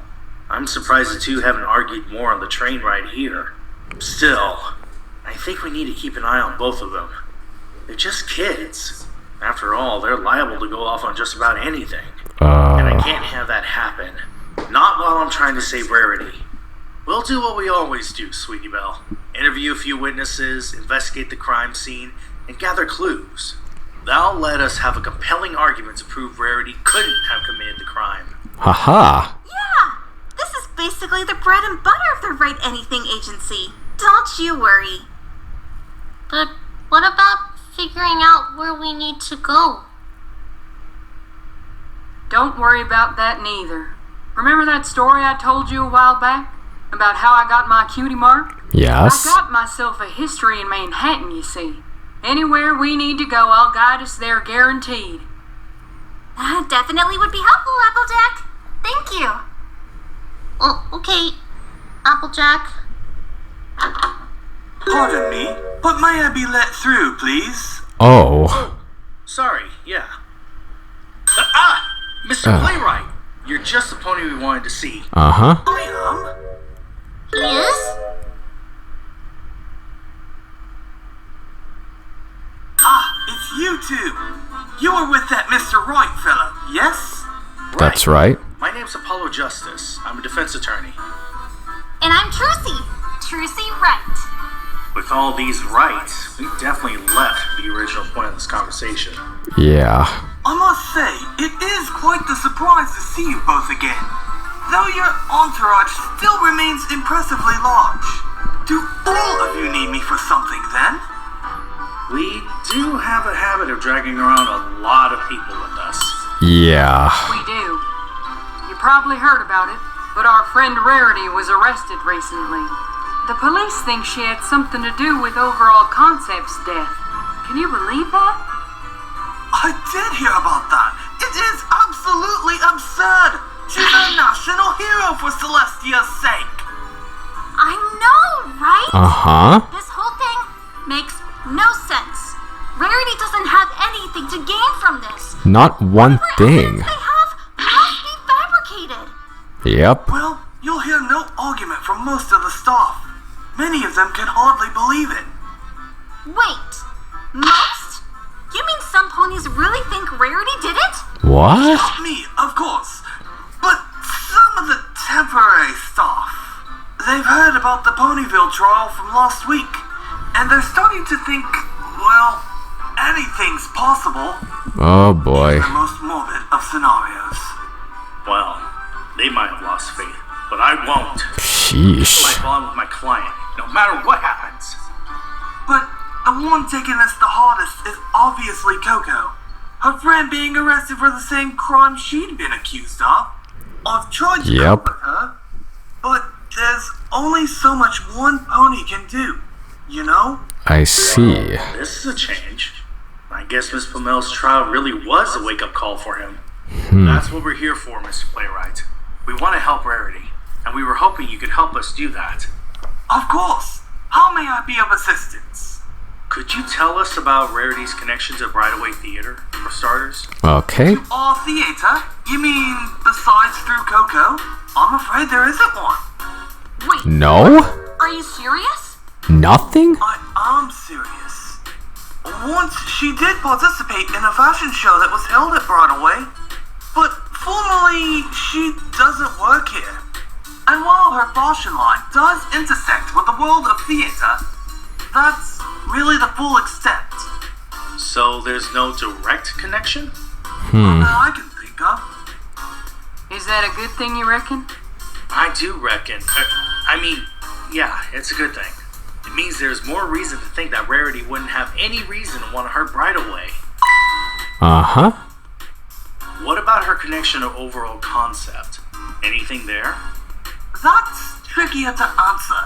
I'm surprised the two haven't argued more on the train ride here. Still, I think we need to keep an eye on both of them. They're just kids. After all, they're liable to go off on just about anything. And I can't have that happen. Not while I'm trying to save Rarity. We'll do what we always do, Sweetie Belle. Interview a few witnesses, investigate the crime scene, and gather clues. That'll let us have a compelling argument to prove Rarity couldn't have committed the crime. Haha. Yeah! This is basically the bread and butter of the Write Anything agency. Don't you worry. But what about figuring out where we need to go? Don't worry about that neither. Remember that story I told you a while back? About how I got my cutie mark? Yes. I got myself a history in Manhattan, you see. Anywhere we need to go, I'll guide us there guaranteed. That definitely would be helpful, Applejack. Thank you. Well, okay, Applejack. Pardon me, but may I be let through, please? Oh. Sorry, yeah. Mr. Playwright! You're just the pony we wanted to see. Uh-huh. I am? He is? It's you two. You were with that Mr. Wright fella, yes? That's right. My name's Apollo Justice. I'm a defense attorney. And I'm Trucy. Trucy Wright. With all these rights, we definitely left the original point of this conversation. Yeah. I must say, it is quite the surprise to see you both again. Though your entourage still remains impressively large. Do all of you need me for something then? We do have a habit of dragging around a lot of people with us. Yeah. We do. You probably heard about it, but our friend Rarity was arrested recently. The police think she had something to do with Overall Concepts' death. Can you believe that? I did hear about that. It is absolutely absurd. She's a national hero for Celestia's sake. I know, right? Uh-huh. This whole thing makes no sense. Rarity doesn't have anything to gain from this. Not one Whatever thing. evidence they have must be fabricated. Yep. Well, you'll hear no argument from most of the staff. Many of them can hardly believe it. Wait, most? You mean some ponies really think Rarity did it? What? Not me, of course. But some of the temporary staff. They've heard about the pony Ponyville trial from last week, and they're starting to think, well, anything's possible. Oh boy. The most morbid of scenarios. Well, they might have lost faith, but I won't. Sheesh. I bond with my client, no matter what happens. But the one taking this the hardest is obviously Coco. Her friend being arrested for the same crime she'd been accused of. I've tried to Yep. comfort her, but there's only so much one pony can do, you know? I see. This is a change. I guess Miss Flamel's trial really was a wake-up call for him. That's what we're here for, Mr. Playwright. We want to help Rarity, and we were hoping you could help us do that. Of course. How may I be of assistance? Could you tell us about Rarity's connections at Brideway Theater, for starters? Okay. Our theater? You mean besides through Coco? I'm afraid there isn't one. Wait, No? are you serious? Nothing? I am serious. Once she did participate in a fashion show that was held at Broadway, but formally she doesn't work here. And while her fashion line does intersect with the world of theater, that's really the full extent So there's no direct connection? that I can think of. Is that a good thing, you reckon? I do reckon. Yeah, it's a good thing. It means there's more reason to think that Rarity wouldn't have any reason to want her bride away. Uh-huh. What about her connection to overall concept? Anything there? That's trickier to answer.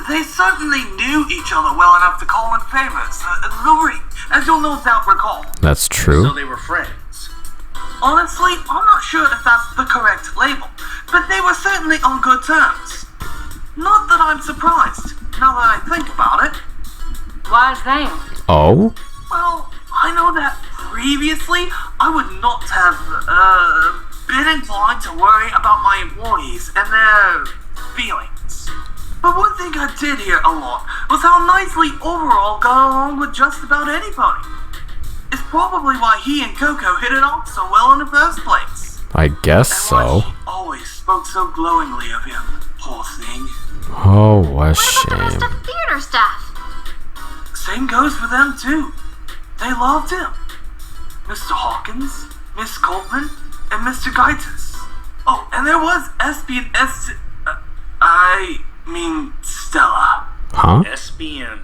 They certainly knew each other well enough to call in favors. Louis, as you'll no doubt recall. That's So true. they were friends. Honestly, I'm not sure if that's the correct label, but they were certainly on good terms. Not that I'm surprised, now that I think about it. Why's that? Oh? Well, I know that previously I would not have, been inclined to worry about my employees and their feelings. But one thing I did hear a lot was how nicely Overall got along with just about any pony. It's probably why he and Coco hit it off so well in the first place. I guess And why so. she always spoke so glowingly of him, poor thing. Oh, what a What about the rest shame. of the theater staff? Same goes for them too. They loved him. Mr. Hawkins, Miss Coltman, and Mr. Gaitis. Oh, and there was Espy and Stella. Huh? SB and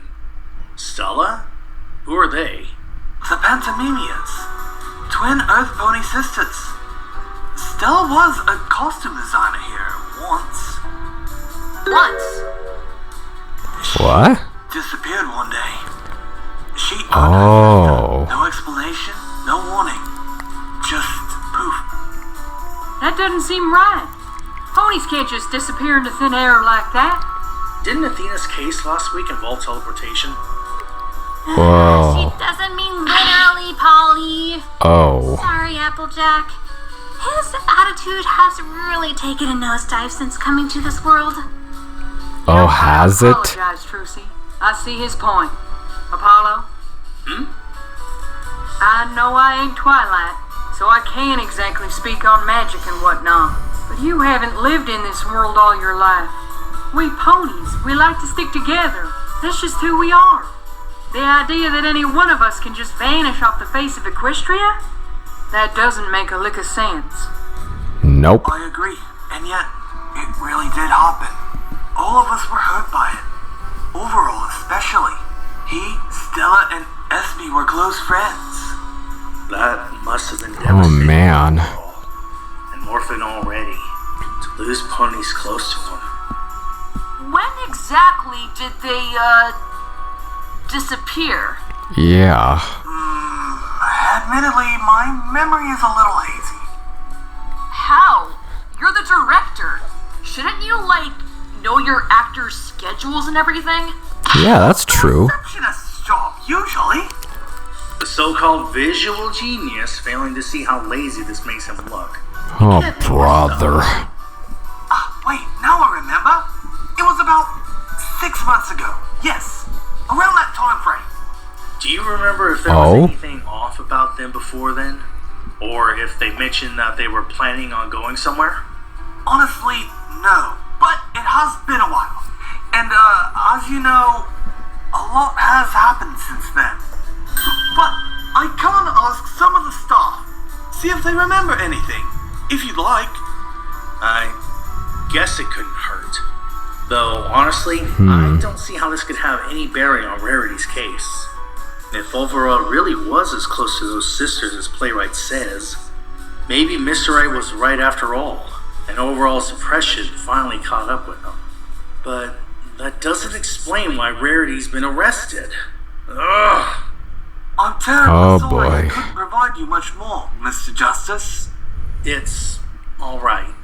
Stella? Who are they? The Pantomimias. Twin Earth Pony sisters. Stella was a costume designer here once. What? Disappeared one day. She Oh. no explanation, no warning. Just poof. That doesn't seem right. Ponies can't just disappear into thin air like that. Didn't Athena's case last week involve teleportation? Whoa. She doesn't mean literally, Polly. Oh. Sorry, Applejack. His attitude has really taken a nosedive since coming to this world. Oh, has I it? apologize, Trucy. I see his point. Apollo? I know I ain't Twilight, so I can't exactly speak on magic and whatnot. But you haven't lived in this world all your life. We ponies, we like to stick together. That's just who we are. The idea that any one of us can just vanish off the face of Equestria? That doesn't make a lick of sense. Nope. I agree, and yet it really did happen. All of us were hurt by it. Overall, especially. He, Stella, and Espy were close friends. That must have been Oh, devastating. man. And Morphin already. To lose ponies close to him. When exactly did they, disappear? Yeah. Admittedly, my memory is a little hazy. How? You're the director. Shouldn't you, know your actors' schedules and everything? Yeah, that's true. Receptionist's job, usually. The so-called visual genius failing to see how lazy this makes him look. Oh, brother. Wait, now I remember. It was about 6 months ago. Yes, around that time frame. Do you remember if there was anything off about them before then? Or if they mentioned that they were planning on going somewhere? Honestly, no. But it has been a while. And, as you know, a lot has happened since then. But I can ask some of the staff, see if they remember anything, if you'd like. I guess it couldn't hurt. Though, honestly, I don't see how this could have any bearing on Rarity's case. If Overall really was as close to those sisters as Playwright says, maybe Mr. Right was right after all, and Overall's suppression finally caught up with him. But that doesn't explain why Rarity's been arrested. Ugh! I'm terribly Oh, sorry I boy. couldn't provide you much more, Mr. Justice. It's alright,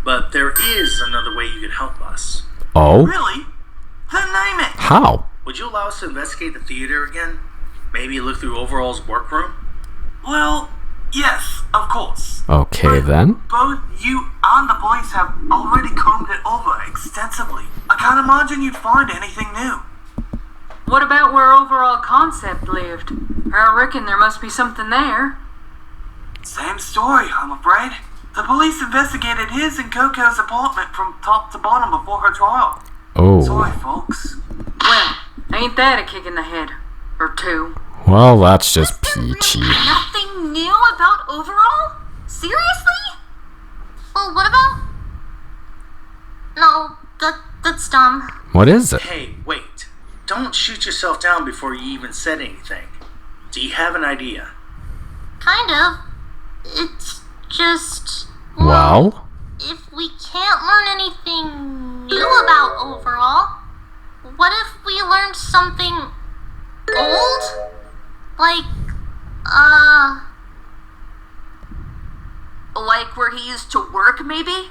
but there is another way you could help us. Oh? Really? Then name it. How? Would you allow us to investigate the theater again? Maybe look through Overall's workroom? Well, yes, of course. Okay, then. Both you and the police have already combed it over extensively. I can't imagine you'd find anything new. What about where Overall Concept lived? I reckon there must be something there. Same story, I'm afraid. The police investigated his and Coco's apartment from top to bottom before her trial. Sorry, Oh. folks. Well, ain't that a kick in the head? Or two? Well, that's just peachy. Nothing new about Overall? Seriously? Well, what about... No, that's dumb. What is it? Hey, wait. Don't shoot yourself down before you even said anything. Do you have an idea? Kind of. It's just... Well? If we can't learn anything new about Overall, what if we learned something old? Like Like where he used to work, maybe?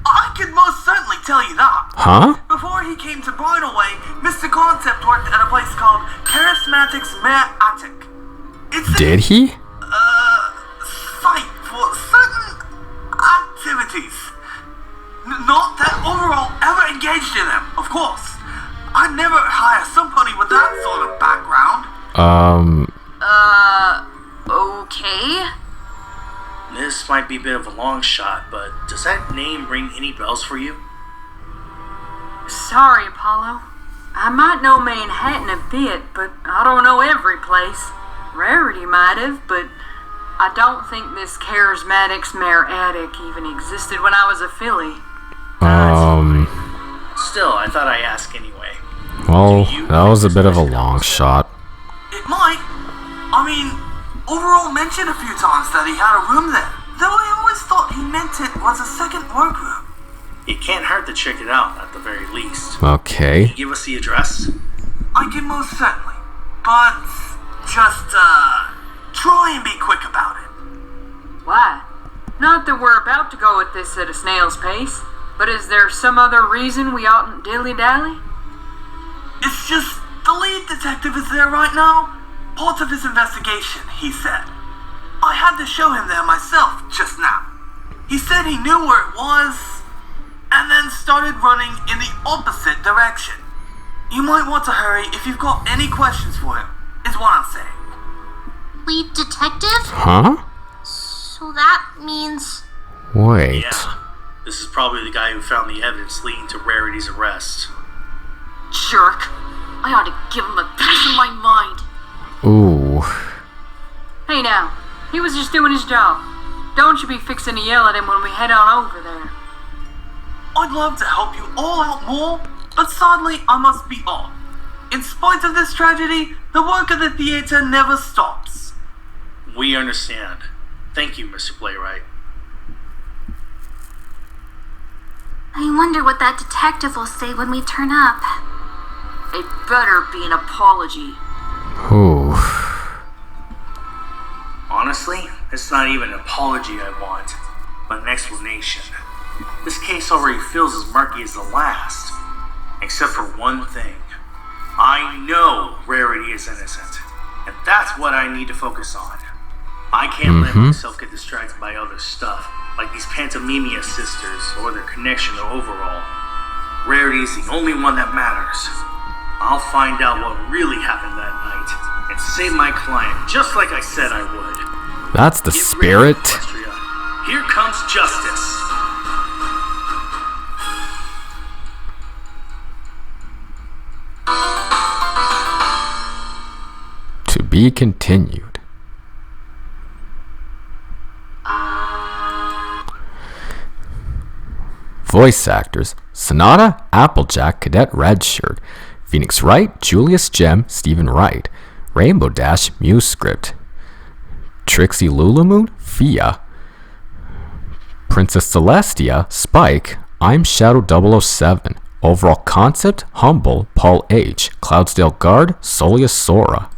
I could most certainly tell you that. Huh? Before he came to Bridalway, Mr. Concept worked at a place called Charismatics Mare Attic. It's a Did he? site for certain activities. Not that Overall ever engaged in them, of course. I'd never hire somebody with that sort of background. Okay. This might be a bit of a long shot, but does that name ring any bells for you? Sorry, Apollo. I might know Manhattan a bit, but I don't know every place. Rarity might have, but I don't think this Charismatics Mare Attic even existed when I was a filly. Still, I thought I'd ask anyway. Well, that was a bit of a long shot. It might. I mean, Overall mentioned a few times that he had a room there. Though I always thought he meant it was a second workroom. It can't hurt to check it out, at the very least. Okay. Give us the address? I can most certainly. But just, try and be quick about it. Why? Not that we're about to go at this at a snail's pace, but is there some other reason we oughtn't dilly-dally? It's just the lead detective is there right now. Part of his investigation, he said. I had to show him there myself just now. He said he knew where it was, and then started running in the opposite direction. You might want to hurry if you've got any questions for him, is what I'm saying. lead detective? Huh? So that means... Wait. Yeah. This is probably the guy who found the evidence leading to Rarity's arrest. Jerk. I ought to give him a piece of my mind. Ooh. Hey now, he was just doing his job. Don't you be fixing to yell at him when we head on over there. I'd love to help you all out more, but sadly I must be off. In spite of this tragedy, the work of the theater never stops. We understand. Thank you, Mr. Playwright. I wonder what that detective will say when we turn up. It better be an apology. Ooh. Honestly, it's not even an apology I want, but an explanation. This case already feels as murky as the last, except for one thing. I know Rarity is innocent, and that's what I need to focus on. I can't let myself get distracted by other stuff, like these Pantomimia sisters or their connection to Overall. Rarity is the only one that matters. I'll find out what really happened that night and save my client just like I said I would. That's the Get spirit. ready, Equestria. Here comes justice. To be continued. Voice actors: Sonata Applejack, Cadet Redshirt; Phoenix Wright, Julius Gem, Stephen Wright; Rainbow Dash, Muse Script; Trixie Lulamoon, Fia; Princess Celestia, Spike, I'm Shadow 007; Overall Concept, Humble, Paul H; Cloudsdale Guard, Solia Sora.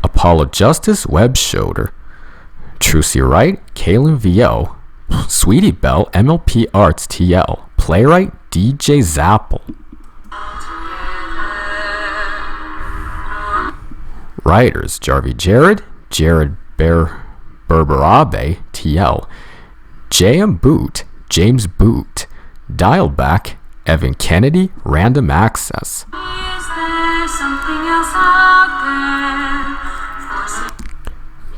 Apollo Justice, Web Shoulder; Trucy Wright, Kaylin VO; Sweetie Belle, MLP Arts TL; Playwright, DJ Zapple. Writers: Jarvie Jared, Jared Berberabe TL; J.M. Boot, James Boot; Dialback, Evan Kennedy, Random Access. Is there something else out there?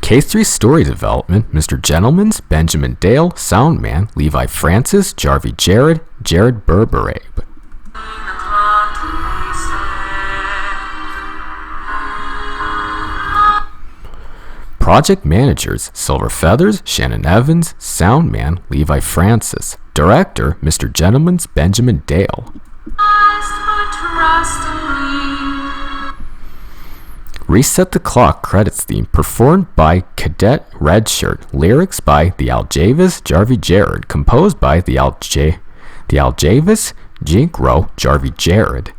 Case 3 Story Development: Mr. Gentleman's, Benjamin Dale, Soundman, Levi Francis, Jarvie Jared, Jared Berberabe. Project Managers: Silver Feathers, Shannon Evans, Soundman, Levi Francis; Director, Mr. Gentleman's, Benjamin Dale. Reset the Clock credits theme performed by Cadet Redshirt. Lyrics by The Aljavis, Jarvie Jared. Composed by The Aljavis, Jink Rowe, Jarvie Jared.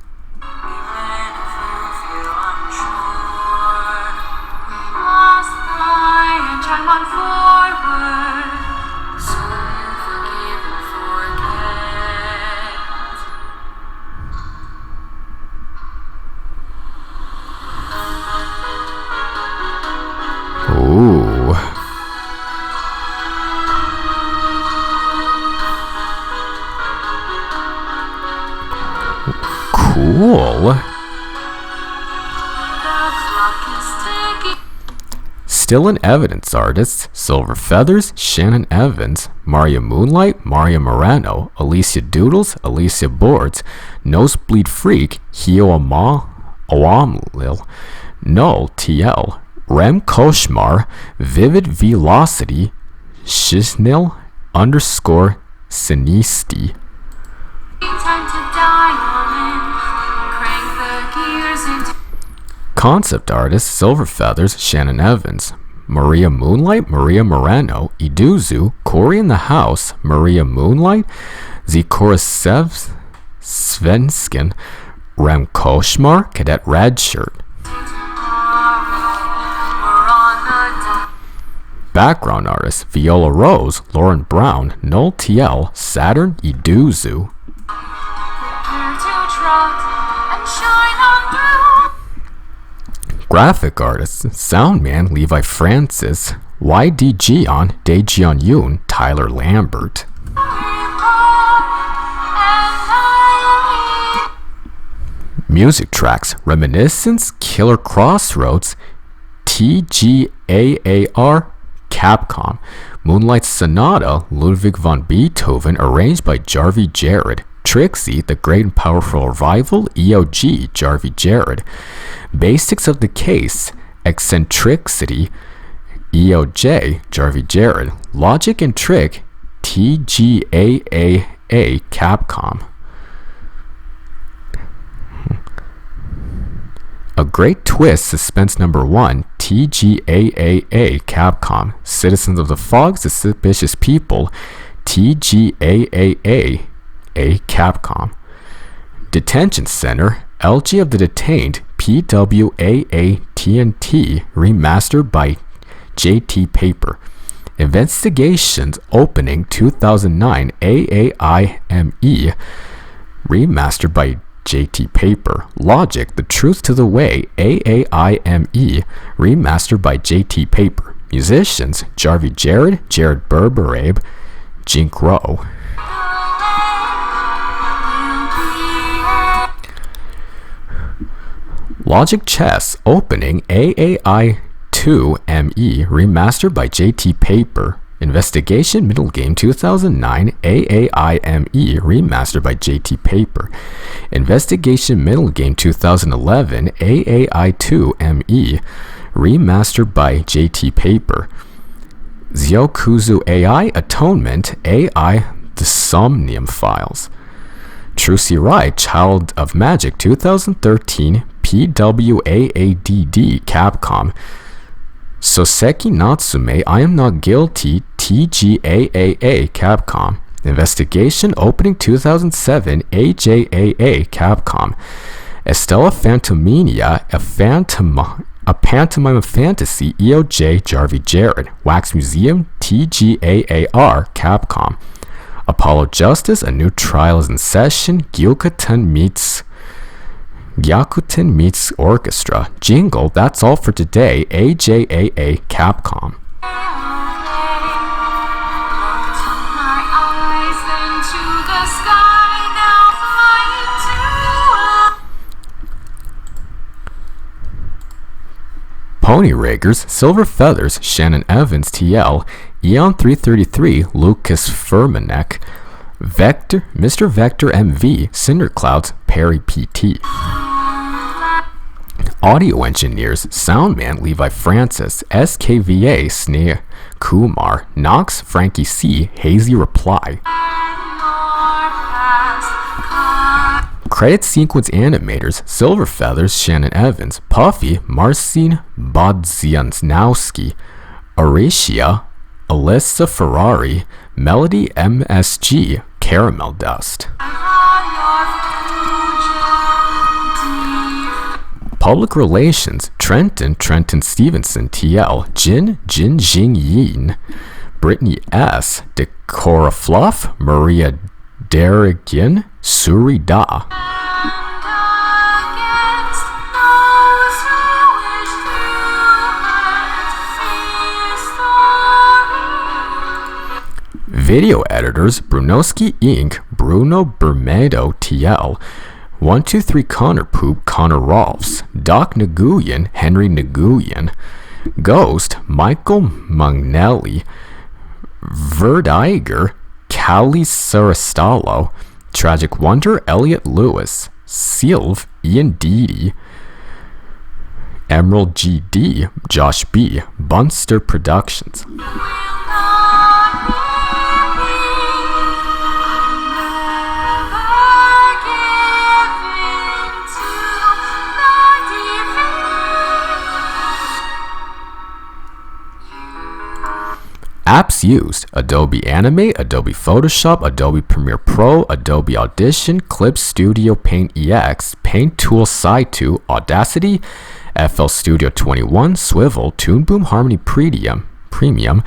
Ooh. Cool. Still in Evidence artists: Silver Feathers, Shannon Evans; Maria Moonlight, Maria Moreno; Alicia Doodles, Alicia Boards; Nosebleed Freak, Hio Awamlil; Null TL; Rem Koshmar, Vivid Velocity, Shisnil _ Sinisti. Concept artists: Silver Feathers, Shannon Evans; Maria Moonlight, Maria Moreno; Iduzu, Corey in the House; Maria Moonlight, Zikora Svenskin; Rem Koshmar, Cadet Redshirt. Background artists: Viola Rose, Lauren Brown, Null TL, Saturn, Iduzu. Graphic artists: Soundman, Levi Francis; YDGeon, Daejeon Yoon, Tyler Lambert. Music tracks: Reminiscence, Killer Crossroads, TGAAR, Capcom; Moonlight Sonata, Ludwig van Beethoven, arranged by Jarvie Jared; Trixie, The Great and Powerful Revival, EOG, Jarvie Jared; Basics of the Case, Eccentricity, EOJ, Jarvie Jared; Logic and Trick, TGAAA, Capcom. A Great Twist, Suspense Number 1, TGAAA, Capcom; Citizens of the Fog, Suspicious People, TGAAA, Capcom. Detention Center, LG of the Detained, PWAA-TNT, remastered by JT Paper. Investigations Opening 2009, AAIME, remastered by JT Paper. Logic, The Truth to the Way, AAIME, remastered by JT Paper. Musicians: Jarvie Jared, Jared Berberabe, Jink Rowe. Logic Chess Opening, AAI2ME, remastered by JT Paper. Investigation Middle Game 2009 AAIME remastered by JT Paper. Investigation Middle Game 2011 AAI2ME remastered by JT Paper. Zyokuzu AI Atonement AI The Somnium Files. Trucy Rai Child of Magic 2013 PWAADD Capcom. Soseki Natsume I Am Not Guilty TGAAA Capcom. Investigation Opening 2007 AJAA Capcom. Estella Phantomania A Pantomime of Fantasy EOJ Jarvie Jared. Wax Museum TGAAR Capcom. Apollo Justice A New Trial is in Session Gyakuten meets Orchestra. Jingle, that's all for today. AJAA Capcom. Pony Raggers, Silver Feathers, Shannon Evans TL, Eon 333, Lucas Furmanek, Vector, Mr. Vector MV, Cinderclouds, Perry PT. Audio Engineers, Soundman Levi Francis, SKVA Sneh Kumar, Knox Frankie C, Hazy Reply. Credit Sequence Animators, Silver Feathers, Shannon Evans, Puffy, Marcin Bodzianowski, Aricia, Alyssa Ferrari, Melody MSG, Caramel Dust. Public Relations, Trenton Stevenson TL, Jin Jing Yin, Brittany S, Decora Fluff, Maria Derrigan, Suri Da. Video editors, Brunowski Inc., Bruno Bermedo TL, 123 Connor Poop, Connor Rolfs, Doc Nguyen, Henry Nguyen, Ghost, Michael Magnelli, Verdiger, Callie Sarastalo, Tragic Wonder, Elliot Lewis, Sylv, Ian Deedy, Emerald GD, Josh B, Bunster Productions. Apps used: Adobe Animate, Adobe Photoshop, Adobe Premiere Pro, Adobe Audition, Clip Studio Paint EX, Paint Tool Side 2, Audacity, FL Studio 21, Swivel, Toon Boom Harmony Premium, GIMP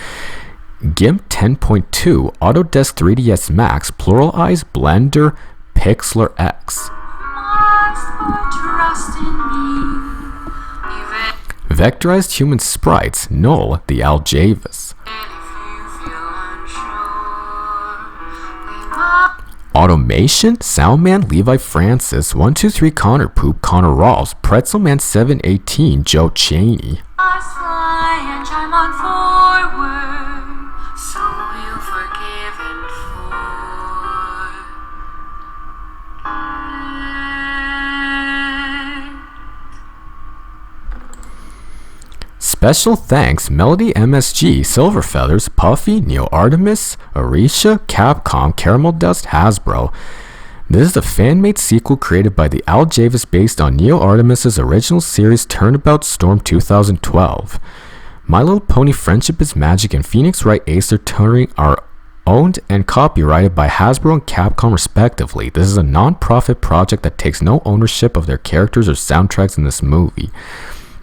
10.2, Autodesk 3ds Max, Pluralize, Blender, Pixlr X. Vectorized human sprites, Null, the Aljavis. Automation, Soundman, Levi Francis, 123 Connor Poop, Connor Rolfs, Pretzelman 718, Joe Cheney. Special thanks Melody MSG, Silver Feathers, Puffy, Neo Artemis, Arisha, Capcom, Caramel Dust, Hasbro. This is a fan-made sequel created by the Aljavis based on Neo Artemis' original series Turnabout Storm 2012. My Little Pony Friendship is Magic and Phoenix Wright Ace Attorney are owned and copyrighted by Hasbro and Capcom respectively. This is a non-profit project that takes no ownership of their characters or soundtracks in this movie.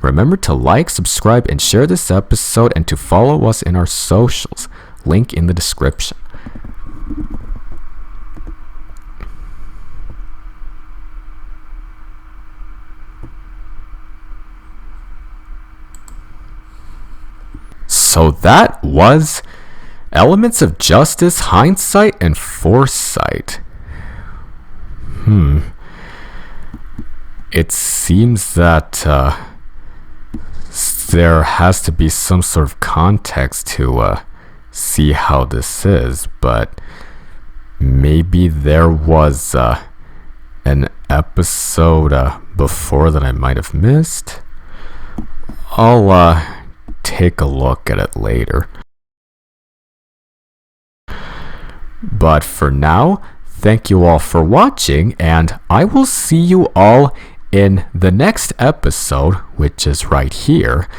Remember to like, subscribe, and share this episode, and to follow us in our socials. Link in the description. So that was Elements of Justice, Hindsight, and Foresight. It seems that there has to be some sort of context to see how this is, but maybe there was an episode before that I might have missed. I'll take a look at it later. But for now, thank you all for watching, and I will see you all in the next episode, which is right here,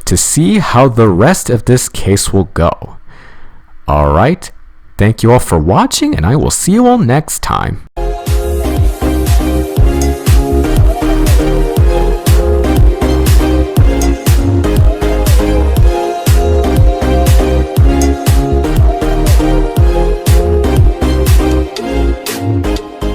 to see how the rest of this case will go. Alright, thank you all for watching, and I will see you all next time.